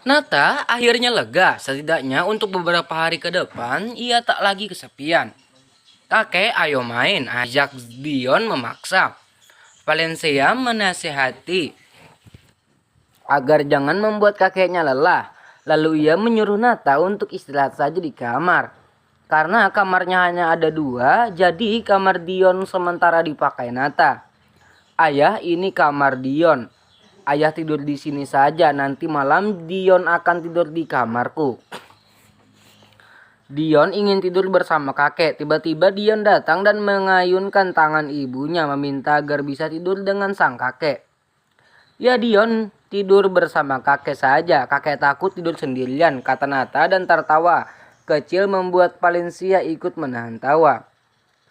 Nata akhirnya lega, setidaknya untuk beberapa hari ke depan ia tak lagi kesepian. Kakek ayo main, ajak Dion memaksa. Valencia menasihati agar jangan membuat kakeknya lelah. Lalu ia menyuruh Nata untuk istirahat saja di kamar. Karena kamarnya hanya ada dua, jadi kamar Dion sementara dipakai Nata. Ayah, ini kamar Dion. Ayah tidur di sini saja, nanti malam Dion akan tidur di kamarku. Dion ingin tidur bersama kakek. Tiba-tiba Dion datang dan mengayunkan tangan ibunya meminta agar bisa tidur dengan sang kakek. Ya Dion, tidur bersama kakek saja. Kakek takut tidur sendirian, kata Nata dan tertawa kecil membuat Valencia ikut menahan tawa.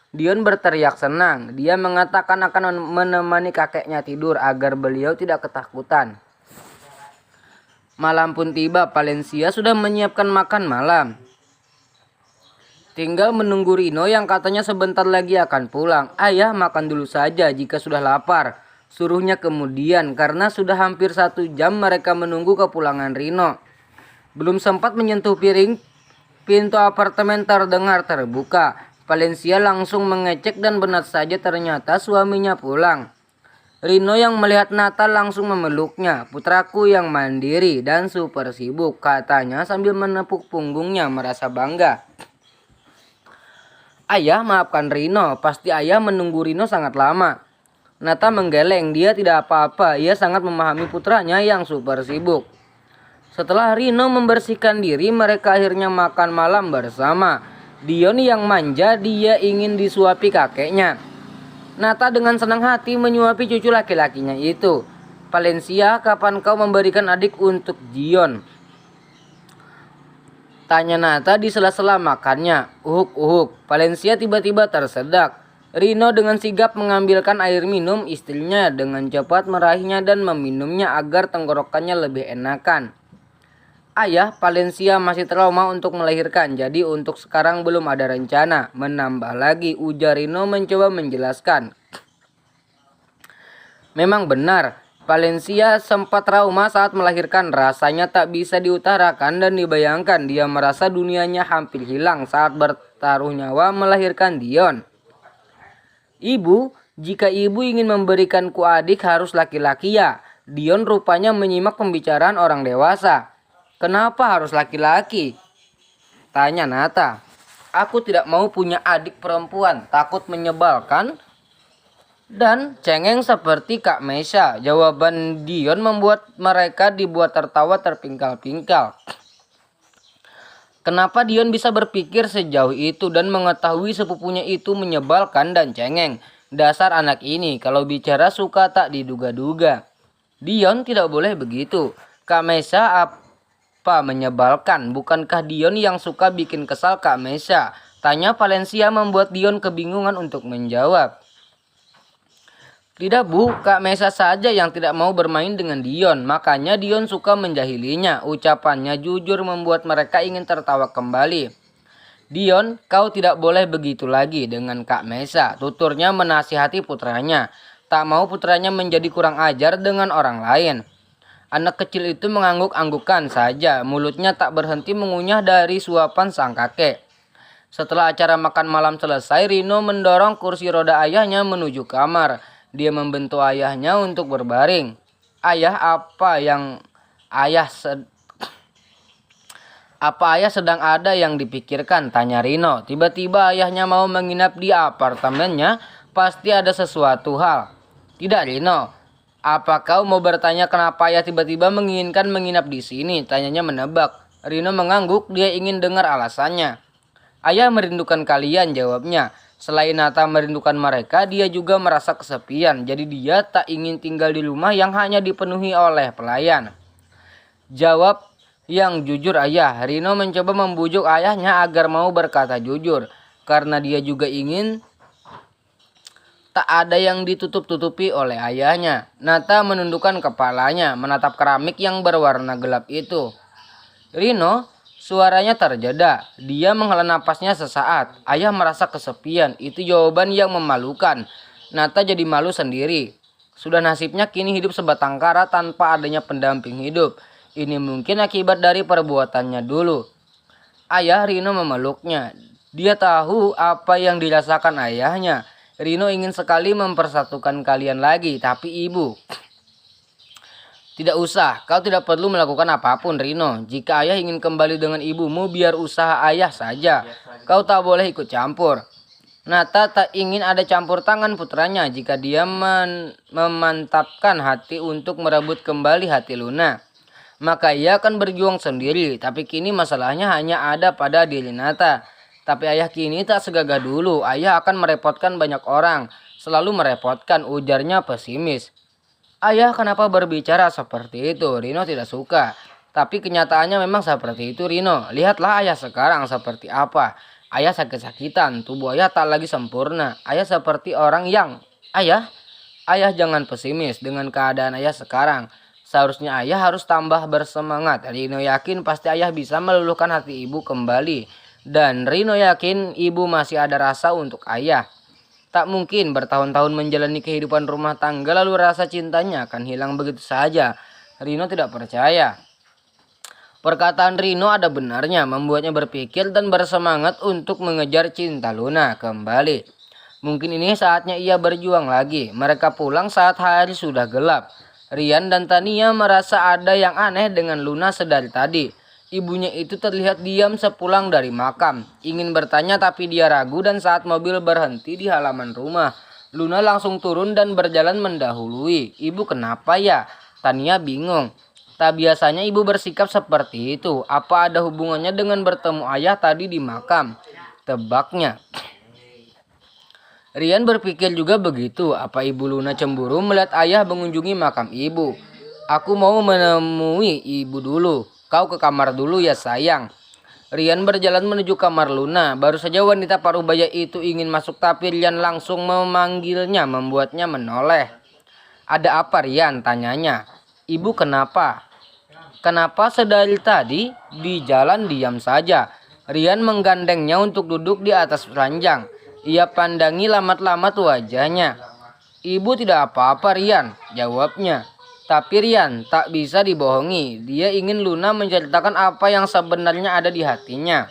Dion berteriak senang. Dia mengatakan akan menemani kakeknya tidur agar beliau tidak ketakutan. Malam pun tiba, Valencia sudah menyiapkan makan malam. Tinggal menunggu Rino yang katanya sebentar lagi akan pulang. Ayah, makan dulu saja jika sudah lapar. Suruhnya kemudian karena sudah hampir 1 jam mereka menunggu kepulangan Rino. Belum sempat menyentuh piring, pintu apartemen terdengar terbuka. Valencia langsung mengecek dan benar saja ternyata suaminya pulang. Rino yang melihat Nata langsung memeluknya. Putraku yang mandiri dan super sibuk, katanya sambil menepuk punggungnya merasa bangga. Ayah, maafkan Rino, pasti ayah menunggu Rino sangat lama. Nata menggeleng, dia tidak apa-apa, ia sangat memahami putranya yang super sibuk. Setelah Rino membersihkan diri, mereka akhirnya makan malam bersama. Dion yang manja, dia ingin disuapi kakeknya. Nata dengan senang hati menyuapi cucu laki-lakinya itu. Valencia, kapan kau memberikan adik untuk Dion? Tanya Nata di sela-sela makannya. Uhuk-uhuk. Valencia tiba-tiba tersedak. Rino dengan sigap mengambilkan air minum, istrinya dengan cepat meraihnya dan meminumnya agar tenggorokannya lebih enakan. Ayah, Valencia masih trauma untuk melahirkan, jadi untuk sekarang belum ada rencana. Menambah lagi, ujar Rino mencoba menjelaskan. Memang benar, Valencia sempat trauma saat melahirkan. Rasanya tak bisa diutarakan dan dibayangkan. Dia merasa dunianya hampir hilang saat bertaruh nyawa melahirkan Dion. Ibu, jika ibu ingin memberikanku adik harus laki-laki ya. Dion rupanya menyimak pembicaraan orang dewasa. Kenapa harus laki-laki? Tanya Nata. Aku tidak mau punya adik perempuan, takut menyebalkan dan cengeng seperti Kak Mesha. Jawaban Dion membuat mereka dibuat tertawa terpingkal-pingkal. Kenapa Dion bisa berpikir sejauh itu dan mengetahui sepupunya itu menyebalkan dan cengeng? Dasar anak ini, kalau bicara suka tak diduga-duga. Dion tidak boleh begitu. Kak Mesha apa menyebalkan? Bukankah Dion yang suka bikin kesal Kak Mesha? Tanya Valencia membuat Dion kebingungan untuk menjawab. Tidak Bu, Kak Mesha saja yang tidak mau bermain dengan Dion. Makanya Dion suka menjahilinya. Ucapannya jujur membuat mereka ingin tertawa kembali. Dion, kau tidak boleh begitu lagi dengan Kak Mesha. Tuturnya menasihati putranya. Tak mau putranya menjadi kurang ajar dengan orang lain. Anak kecil itu mengangguk-anggukan saja. Mulutnya tak berhenti mengunyah dari suapan sang kakek. Setelah acara makan malam selesai, Rino mendorong kursi roda ayahnya menuju kamar. Dia membentuk ayahnya untuk berbaring. Ayah, ayah sedang ada yang dipikirkan? Tanya Rino. Tiba-tiba ayahnya mau menginap di apartemennya. Pasti ada sesuatu hal. Tidak Rino. Apa kau mau bertanya kenapa ayah tiba-tiba menginginkan menginap di sini? Tanyanya menebak. Rino mengangguk. Dia ingin dengar alasannya. Ayah merindukan kalian, jawabnya. Selain Nata merindukan mereka, dia juga merasa kesepian. Jadi dia tak ingin tinggal di rumah yang hanya dipenuhi oleh pelayan. Jawab yang jujur ayah. Rino mencoba membujuk ayahnya agar mau berkata jujur. Karena dia juga ingin tak ada yang ditutup-tutupi oleh ayahnya. Nata menundukkan kepalanya, menatap keramik yang berwarna gelap itu. Rino, suaranya terjeda. Dia menghela napasnya sesaat. Ayah merasa kesepian. Itu jawaban yang memalukan. Nata jadi malu sendiri. Sudah nasibnya kini hidup sebatang kara tanpa adanya pendamping hidup. Ini mungkin akibat dari perbuatannya dulu. Ayah Rino memeluknya. Dia tahu apa yang dirasakan ayahnya. Rino ingin sekali mempersatukan kalian lagi, tapi ibu. Tidak usah, kau tidak perlu melakukan apapun, Rino. Jika ayah ingin kembali dengan ibumu, biar usaha ayah saja. Kau tak boleh ikut campur. Nata tak ingin ada campur tangan putranya jika dia memantapkan hati untuk merebut kembali hati Luna. Maka ia akan berjuang sendiri, tapi kini masalahnya hanya ada pada diri Nata. Tapi ayah kini tak segagah dulu, ayah akan merepotkan banyak orang. Selalu merepotkan, ujarnya pesimis. Ayah kenapa berbicara seperti itu? Rino tidak suka. Tapi kenyataannya memang seperti itu, Rino. Lihatlah ayah sekarang seperti apa. Ayah sakit-sakitan, tubuh ayah tak lagi sempurna. Ayah seperti orang yang... Ayah jangan pesimis dengan keadaan ayah sekarang. Seharusnya ayah harus tambah bersemangat. Rino yakin pasti ayah bisa meluluhkan hati ibu kembali. Dan Rino yakin ibu masih ada rasa untuk ayah. Tak mungkin bertahun-tahun menjalani kehidupan rumah tangga lalu rasa cintanya akan hilang begitu saja. Rino tidak percaya. Perkataan Rino ada benarnya, membuatnya berpikir dan bersemangat untuk mengejar cinta Luna kembali. Mungkin ini saatnya ia berjuang lagi. Mereka pulang saat hari sudah gelap. Rian dan Tania merasa ada yang aneh dengan Luna sedari tadi. Ibunya itu terlihat diam sepulang dari makam. Ingin bertanya tapi dia ragu dan saat mobil berhenti di halaman rumah. Luna langsung turun dan berjalan mendahului. Ibu kenapa ya? Tania bingung. Tak biasanya ibu bersikap seperti itu. Apa ada hubungannya dengan bertemu ayah tadi di makam? Tebaknya. Rian berpikir juga begitu. Apa ibu Luna cemburu melihat ayah mengunjungi makam ibu? Aku mau menemui ibu dulu. Kau ke kamar dulu ya sayang. Rian berjalan menuju kamar Luna. Baru saja wanita parubaya itu ingin masuk tapi Rian langsung memanggilnya membuatnya menoleh. Ada apa Rian? Tanyanya. Ibu kenapa? Kenapa sedari tadi di jalan diam saja? Rian menggandengnya untuk duduk di atas ranjang. Ia pandangi lamat-lamat wajahnya. Ibu tidak apa-apa Rian, jawabnya. Tapi Rian tak bisa dibohongi. Dia ingin Luna menceritakan apa yang sebenarnya ada di hatinya.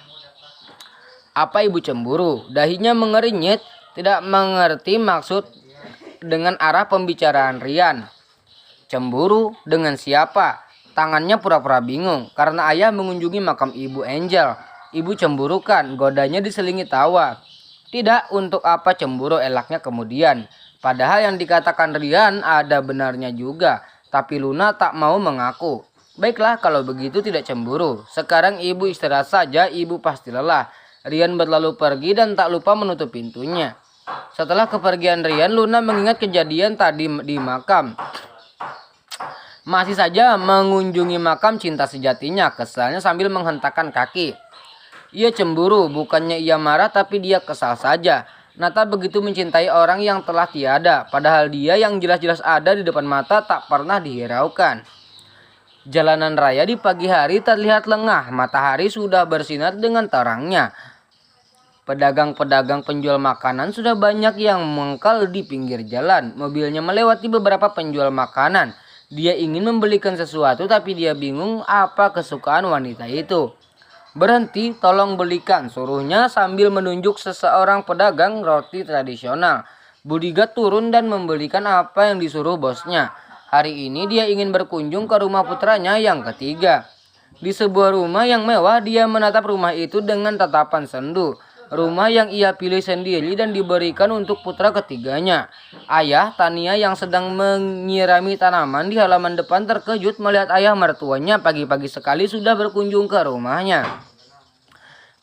Apa ibu cemburu? Dahinya mengernyit, tidak mengerti maksud dengan arah pembicaraan Rian. Cemburu dengan siapa? Tangannya pura-pura bingung karena ayah mengunjungi makam ibu Angel. Ibu cemburu kan? Godanya diselingi tawa. Tidak, untuk apa cemburu, elaknya kemudian. Padahal yang dikatakan Rian ada benarnya juga. Tapi Luna tak mau mengaku. Baiklah kalau begitu tidak cemburu. Sekarang ibu istirahat saja, ibu pasti lelah. Rian berlalu pergi dan tak lupa menutup pintunya. Setelah kepergian Rian, Luna mengingat kejadian tadi di makam. Masih saja mengunjungi makam cinta sejatinya, kesalnya sambil menghentakkan kaki. Ia cemburu, bukannya ia marah tapi dia kesal saja. Nata begitu mencintai orang yang telah tiada, padahal dia yang jelas-jelas ada di depan mata tak pernah dihiraukan. Jalanan raya di pagi hari terlihat lengah, matahari sudah bersinar dengan terangnya. Pedagang-pedagang penjual makanan sudah banyak yang mangkal di pinggir jalan. Mobilnya melewati beberapa penjual makanan. Dia ingin membelikan sesuatu tapi dia bingung apa kesukaan wanita itu. Berhenti, tolong belikan, suruhnya sambil menunjuk seseorang pedagang roti tradisional. Budiga turun dan membelikan apa yang disuruh bosnya. Hari ini dia ingin berkunjung ke rumah putranya yang ketiga. Di sebuah rumah yang mewah, dia menatap rumah itu dengan tatapan sendu. Rumah yang ia pilih sendiri dan diberikan untuk putra ketiganya. Ayah Tania yang sedang menyirami tanaman di halaman depan terkejut melihat ayah mertuanya pagi-pagi sekali sudah berkunjung ke rumahnya.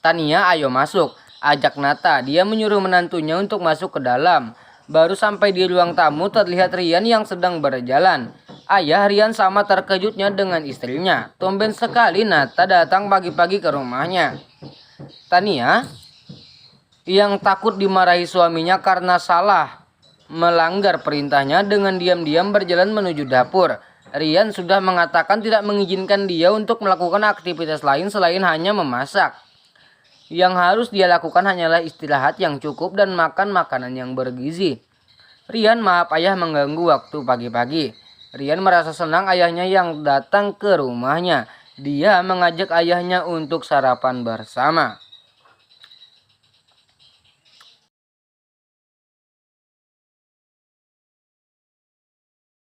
Tania, ayo masuk, ajak Nata. Dia menyuruh menantunya untuk masuk ke dalam. Baru sampai di ruang tamu terlihat Rian yang sedang berjalan. Ayah Rian sama terkejutnya dengan istrinya. Tumben sekali Nata datang pagi-pagi ke rumahnya. Tania yang takut dimarahi suaminya karena salah melanggar perintahnya dengan diam-diam berjalan menuju dapur. Rian sudah mengatakan tidak mengizinkan dia untuk melakukan aktivitas lain selain hanya memasak. Yang harus dia lakukan hanyalah istirahat yang cukup dan makan makanan yang bergizi. Rian, maaf ayah mengganggu waktu pagi-pagi. Rian merasa senang ayahnya yang datang ke rumahnya. Dia mengajak ayahnya untuk sarapan bersama.